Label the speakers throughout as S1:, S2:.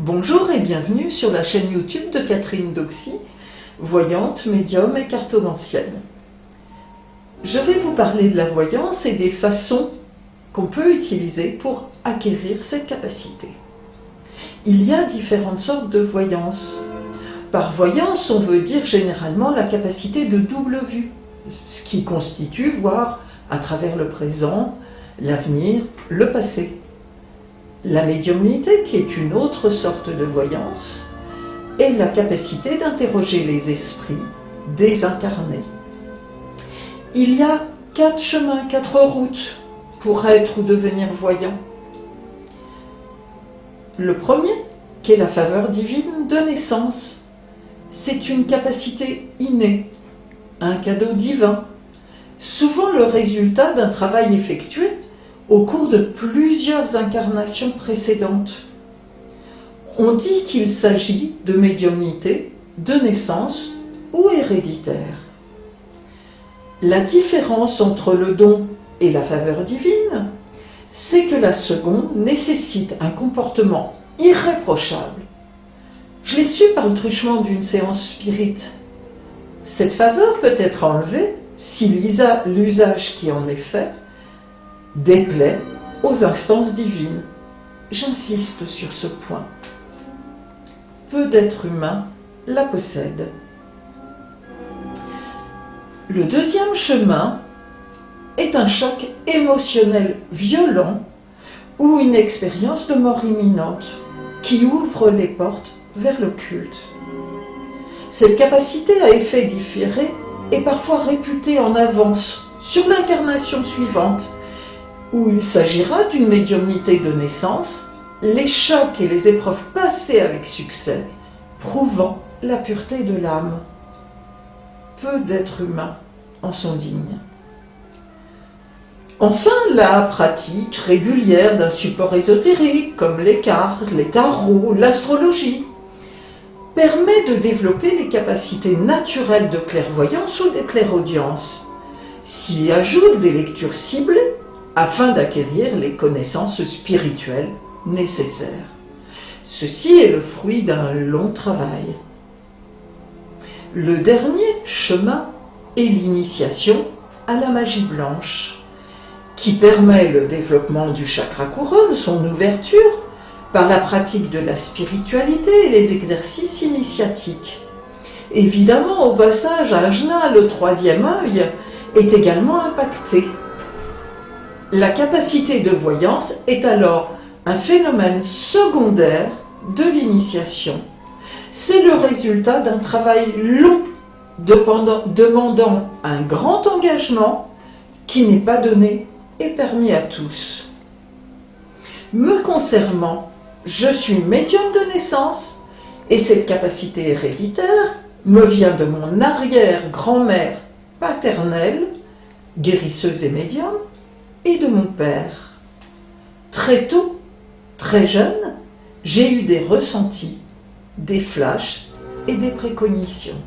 S1: Bonjour et bienvenue sur la chaîne YouTube de Catherine Doxy, voyante, médium et cartomancienne. Je vais vous parler de la voyance et des façons qu'on peut utiliser pour acquérir cette capacité. Il y a différentes sortes de voyance. Par voyance, on veut dire généralement la capacité de double vue, ce qui constitue voir à travers le présent, l'avenir, le passé. La médiumnité, qui est une autre sorte de voyance, est la capacité d'interroger les esprits désincarnés. Il y a 4 chemins, 4 routes pour être ou devenir voyant. Le premier, qui est la faveur divine de naissance, c'est une capacité innée, un cadeau divin, souvent le résultat d'un travail effectué au cours de plusieurs incarnations précédentes. On dit qu'il s'agit de médiumnité, de naissance ou héréditaire. La différence entre le don et la faveur divine, c'est que la seconde nécessite un comportement irréprochable. Je l'ai su par le truchement d'une séance spirit. Cette faveur peut être enlevée si l'usage qui en est fait déplaît aux instances divines. J'insiste sur ce point. Peu d'êtres humains la possèdent. Le deuxième chemin est un choc émotionnel violent ou une expérience de mort imminente qui ouvre les portes vers le culte. Cette capacité à effet différé est parfois réputée en avance sur l'incarnation suivante, où il s'agira d'une médiumnité de naissance, les chocs et les épreuves passées avec succès, prouvant la pureté de l'âme. Peu d'êtres humains en sont dignes. Enfin, la pratique régulière d'un support ésotérique, comme les cartes, les tarots, l'astrologie, permet de développer les capacités naturelles de clairvoyance ou de clairaudience. S'y ajoutent des lectures ciblées, afin d'acquérir les connaissances spirituelles nécessaires. Ceci est le fruit d'un long travail. Le dernier chemin est l'initiation à la magie blanche, qui permet le développement du chakra couronne, son ouverture, par la pratique de la spiritualité et les exercices initiatiques. Évidemment, au passage, à Ajna, le troisième œil est également impacté. La capacité de voyance est alors un phénomène secondaire de l'initiation. C'est le résultat d'un travail long, demandant un grand engagement qui n'est pas donné et permis à tous. Me concernant, je suis médium de naissance et cette capacité héréditaire me vient de mon arrière-grand-mère paternelle, guérisseuse et médium, et de mon père. Très tôt, très jeune, j'ai eu des ressentis, des flashs et des précognitions.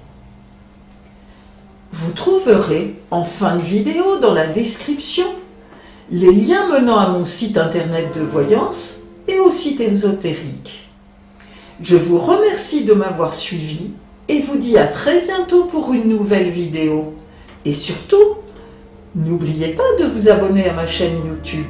S1: Vous trouverez en fin de vidéo dans la description les liens menant à mon site internet de voyance et au site ésotérique. Je vous remercie de m'avoir suivi et vous dis à très bientôt pour une nouvelle vidéo. Et surtout, n'oubliez pas de vous abonner à ma chaîne YouTube.